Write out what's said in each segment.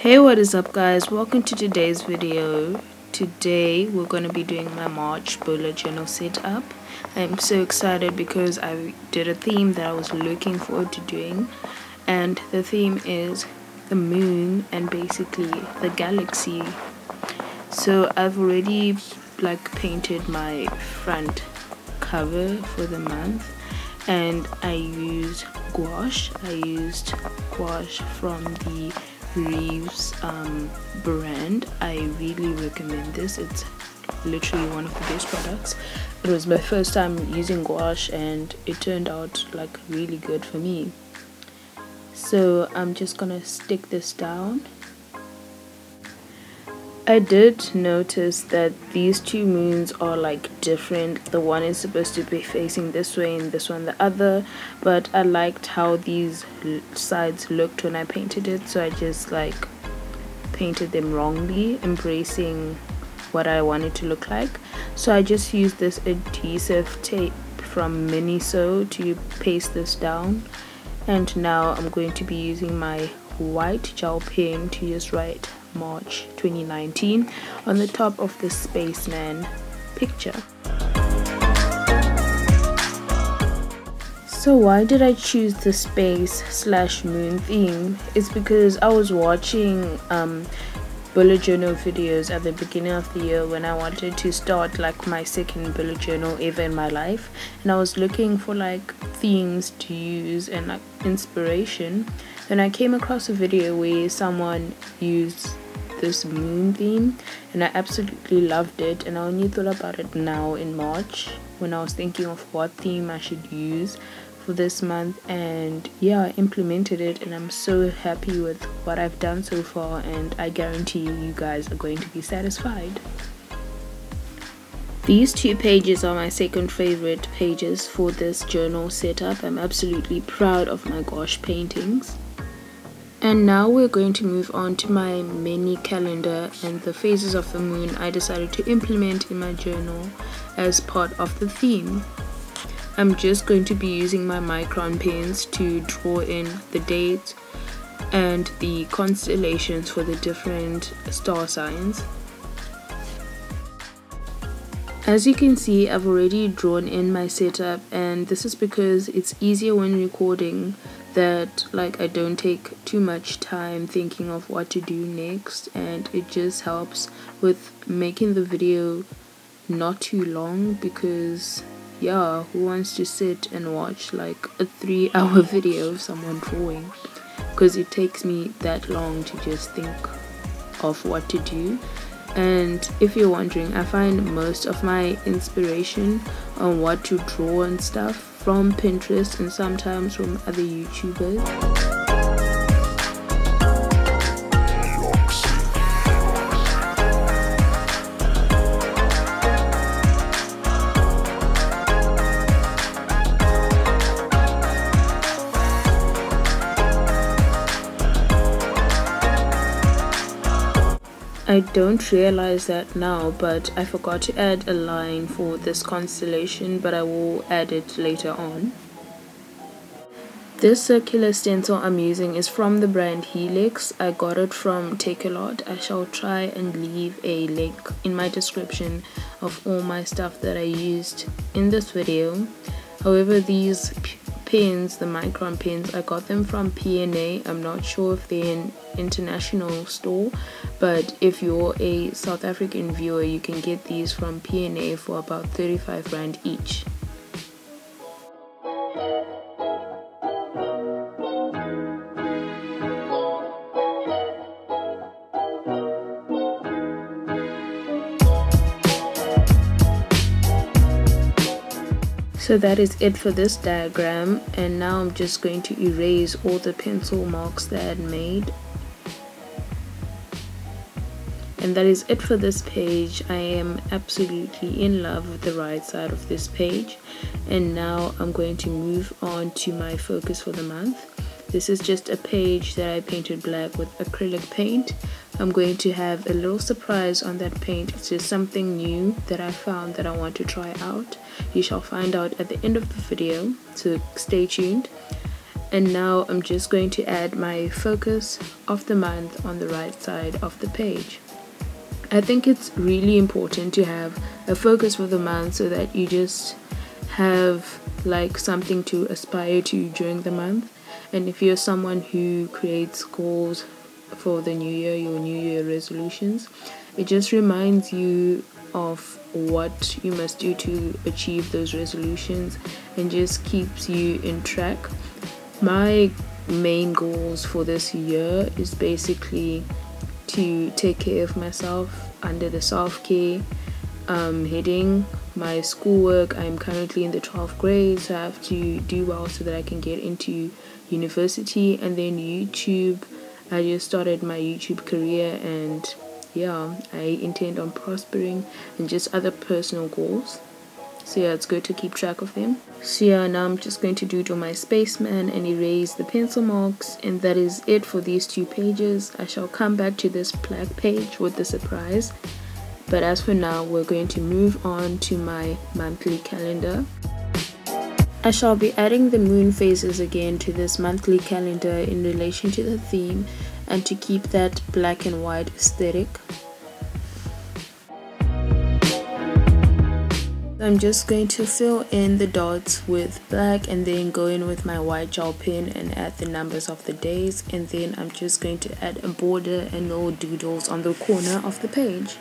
Hey, what is up guys, welcome to today's video. Today we're going to be doing my March bullet journal setup. I'm so excited because I did a theme that I was looking forward to doing, and the theme is the moon and basically the galaxy. So I've already painted my front cover for the month, and I used gouache. I used gouache from the Reeves brand. I really recommend this. It's literally one of the best products. It was my first time using gouache and it turned out really good for me. So I'm just gonna stick this down. I did notice that these two moons are different. The one is supposed to be facing this way and this one the other, but I liked how these sides looked when I painted it, so I just painted them wrongly, embracing what I wanted to look like. So I just used this adhesive tape from Miniso to paste this down, and now I'm going to be using my white gel pen to just write March 2019 on the top of the spaceman picture. So why did I choose the space/moon theme? It's because I was watching bullet journal videos at the beginning of the year when I wanted to start my second bullet journal ever in my life, and I was looking for themes to use and inspiration, and I came across a video where someone used this moon theme and I absolutely loved it, and I only thought about it now in March when I was thinking of what theme I should use for this month, and yeah, I implemented it and I'm so happy with what I've done so far, and I guarantee you guys are going to be satisfied. These two pages are my second favorite pages for this journal setup. I'm absolutely proud of my gouache paintings. And now we're going to move on to my mini calendar, and the phases of the moon I decided to implement in my journal as part of the theme. I'm just going to be using my micron pens to draw in the dates and the constellations for the different star signs. As you can see, I've already drawn in my setup, and this is because it's easier when recording that I don't take too much time thinking of what to do next, and it just helps with making the video not too long, because yeah, who wants to sit and watch a 3-hour video of someone drawing? Because it takes me that long to just think of what to do. And if you're wondering, I find most of my inspiration on what to draw and stuff from Pinterest and sometimes from other YouTubers. I don't realize that now, but I forgot to add a line for this constellation, but I will add it later on. This circular stencil I'm using is from the brand Helix. I got it from Takealot. I shall try and leave a link in my description of all my stuff that I used in this video. However, these pens, the micron pens, I got them from P&A. I'm not sure if they're an international store, but if you're a South African viewer, you can get these from P&A for about 35 Rand each. So that is it for this diagram, and now I'm just going to erase all the pencil marks that I had made. And that is it for this page. I am absolutely in love with the right side of this page, and now I'm going to move on to my focus for the month. This is just a page that I painted black with acrylic paint. I'm going to have a little surprise on that paint. It's just something new that I found that I want to try out. You shall find out at the end of the video, so stay tuned. And now I'm just going to add my focus of the month on the right side of the page. I think it's really important to have a focus for the month so that you just have like something to aspire to during the month. And if you're someone who creates goals for the new year, your new year resolutions, it just reminds you of what you must do to achieve those resolutions and just keeps you in track. My main goals for this year is basically to take care of myself under the self-care heading. My schoolwork, I'm currently in the 12th grade, so I have to do well so that I can get into university. And then YouTube, I just started my YouTube career, and yeah, I intend on prospering, and just other personal goals. So yeah, it's good to keep track of them. So yeah, now I'm just going to doodle my spaceman and erase the pencil marks, and that is it for these 2 pages. I shall come back to this black page with the surprise, but as for now, we're going to move on to my monthly calendar. I shall be adding the moon phases again to this monthly calendar in relation to the theme and to keep that black and white aesthetic. I'm just going to fill in the dots with black and then go in with my white gel pen and add the numbers of the days, and then I'm just going to add a border and little doodles on the corner of the page.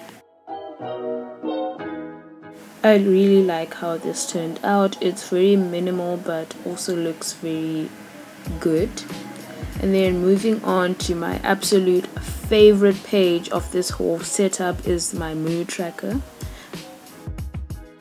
I really like how this turned out. It's very minimal but also looks very good. And then moving on to my absolute favorite page of this whole setup is my mood tracker.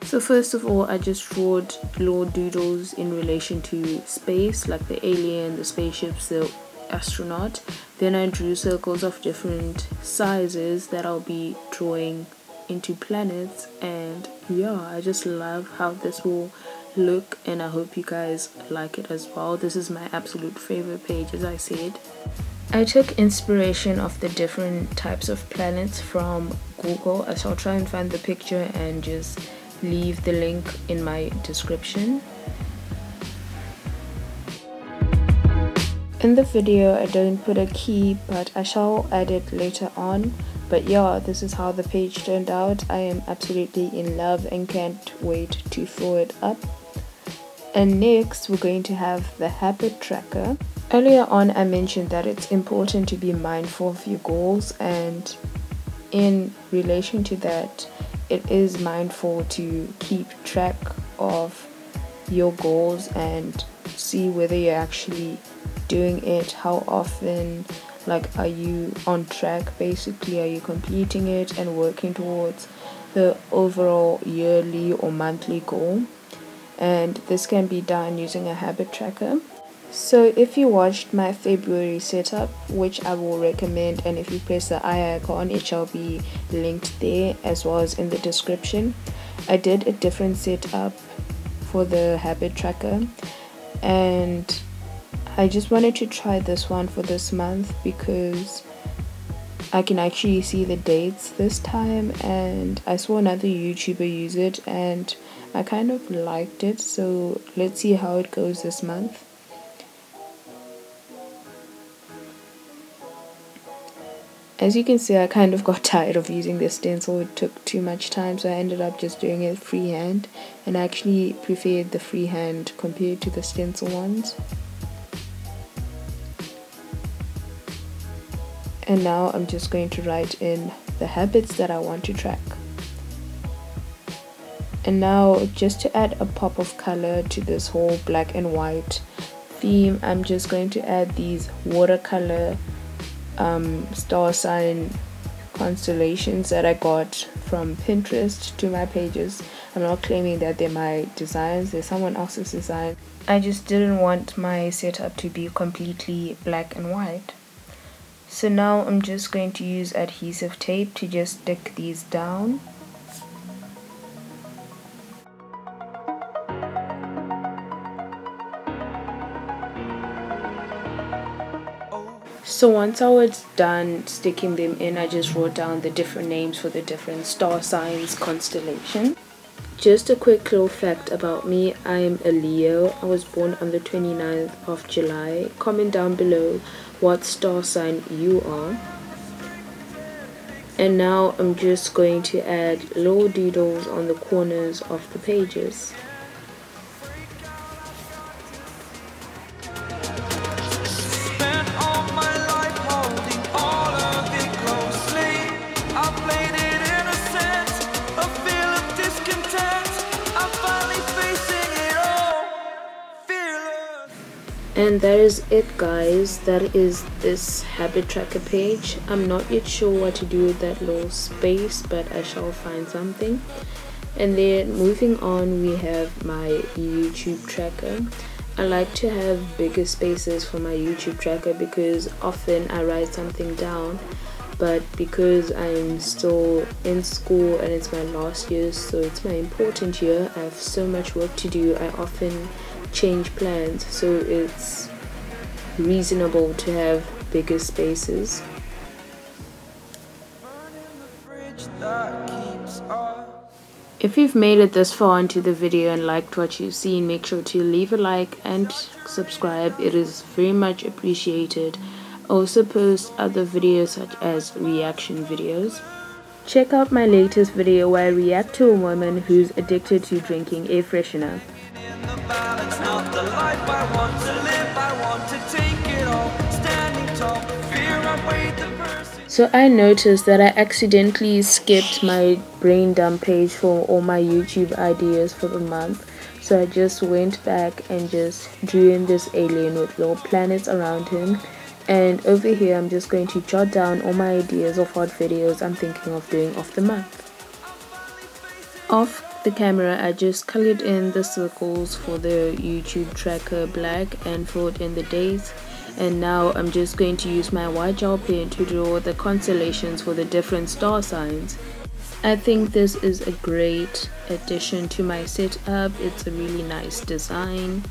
So first of all, I just drew little doodles in relation to space, like the alien, the spaceships, the astronaut. Then I drew circles of different sizes that I'll be drawing into planets, and yeah, I just love how this will look, and I hope you guys like it as well. This is my absolute favorite page, as I said. I took inspiration of the different types of planets from Google. I shall try and find the picture and just leave the link in my description. In the video I don't put a key, but I shall add it later on. But yeah, this is how the page turned out. I am absolutely in love and can't wait to fill it up. And next we're going to have the habit tracker. Earlier on I mentioned that it's important to be mindful of your goals, and in relation to that, it is mindful to keep track of your goals and see whether you're actually doing it, how often, like are you on track, basically are you completing it and working towards the overall yearly or monthly goal. And this can be done using a habit tracker. So if you watched my February setup, which I will recommend, and if you press the eye icon, it shall be linked there as well as in the description. I did a different setup for the habit tracker, and I just wanted to try this one for this month because I can actually see the dates this time, and I saw another YouTuber use it and I kind of liked it, so let's see how it goes this month. As you can see, I kind of got tired of using the stencil. It took too much time, so I ended up just doing it freehand, and I actually preferred the freehand compared to the stencil ones. And now I'm just going to write in the habits that I want to track. And now, just to add a pop of color to this whole black and white theme, I'm just going to add these watercolor star sign constellations that I got from Pinterest to my pages. I'm not claiming that they're my designs, they're someone else's design. I just didn't want my setup to be completely black and white. So now I'm just going to use adhesive tape to just stick these down. So once I was done sticking them in, I just wrote down the different names for the different star signs constellation. Just a quick little fact about me. I am a Leo. I was born on the 29th of July. Comment down below what star sign you are. And now I'm just going to add little doodles on the corners of the pages. And that is it, guys. That is this habit tracker page. I'm not yet sure what to do with that little space, but I shall find something. And then moving on, we have my YouTube tracker. I like to have bigger spaces for my YouTube tracker because often I write something down, but because I'm still in school and it's my last year, so it's my important year, I have so much work to do. I often change plans, so it's reasonable to have bigger spaces. If you've made it this far into the video and liked what you've seen, make sure to leave a like and subscribe. It is very much appreciated. I also post other videos such as reaction videos. Check out my latest video where I react to a woman who's addicted to drinking air freshener. So I noticed that I accidentally skipped my brain dump page for all my YouTube ideas for the month. So I just went back and just drew in this alien with little planets around him. And over here I'm just going to jot down all my ideas of what videos I'm thinking of doing of the month. Off the camera, I just colored in the circles for the YouTube tracker black and filled in the days. And now I'm just going to use my white gel pen to draw the constellations for the different star signs. I think this is a great addition to my setup. It's a really nice design.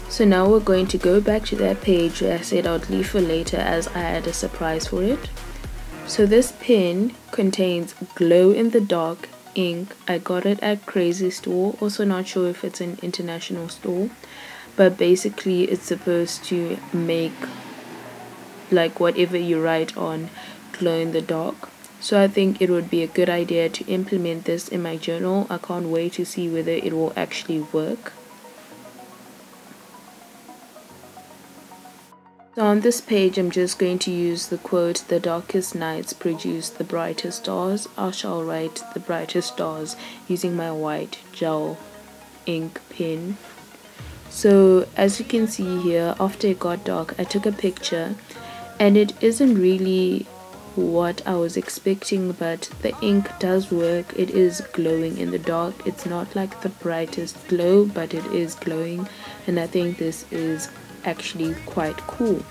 So now we're going to go back to that page where I said I'd leave for later as I had a surprise for it. So this pen contains glow in the dark ink. I got it at Crazy Store. Also not sure if it's an international store, but basically it's supposed to make like whatever you write on glow in the dark. So I think it would be a good idea to implement this in my journal. I can't wait to see whether it will actually work. So on this page I'm just going to use the quote, "The darkest nights produce the brightest stars." I shall write the brightest stars using my white gel ink pen. So as you can see here, after it got dark I took a picture and it isn't really what I was expecting, but the ink does work. It is glowing in the dark. It's not like the brightest glow, but it is glowing, and I think this is actually quite cool.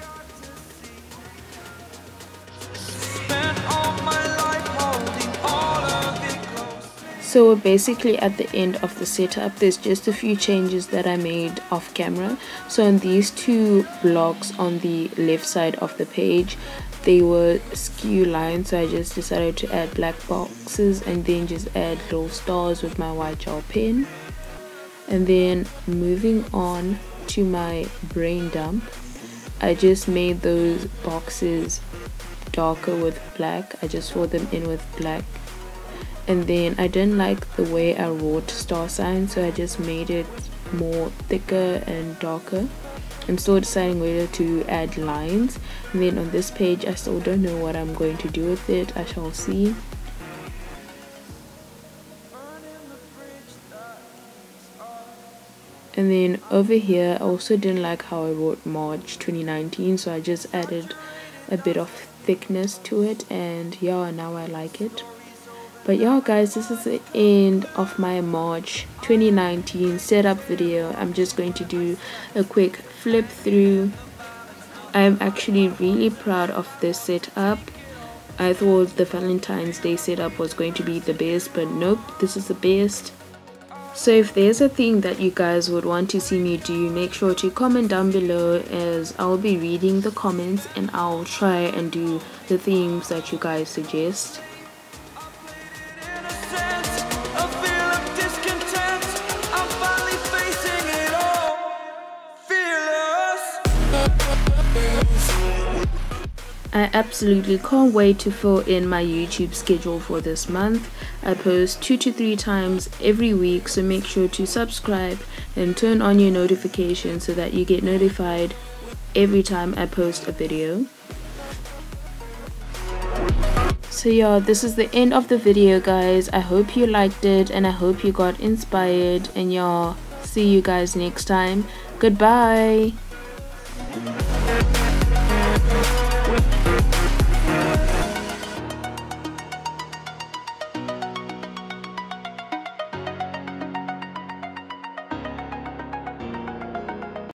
So we're basically at the end of the setup. There's just a few changes that I made off camera. So on these two blocks on the left side of the page, they were skew lines, so I just decided to add black boxes and then just add little stars with my white gel pen. And then moving on to my brain dump, I just made those boxes darker with black. I just filled them in with black, and then I didn't like the way I wrote star signs, so I just made it more thicker and darker. I'm still deciding whether to add lines, and then on this page I still don't know what I'm going to do with it. I shall see. And then over here I also didn't like how I wrote March 2019, so I just added a bit of thickness to it, and yeah, now I like it. But yeah guys, this is the end of my March 2019 setup video. I'm just going to do a quick flip through. I'm actually really proud of this setup. I thought the Valentine's Day setup was going to be the best, but nope, this is the best. So if there's a theme that you guys would want to see me do, make sure to comment down below, as I'll be reading the comments and I'll try and do the themes that you guys suggest. I absolutely can't wait to fill in my YouTube schedule for this month. I post 2 to 3 times every week, so make sure to subscribe and turn on your notifications so that you get notified every time I post a video. So yeah, this is the end of the video, guys. I hope you liked it and I hope you got inspired, and yeah, see you guys next time. Goodbye.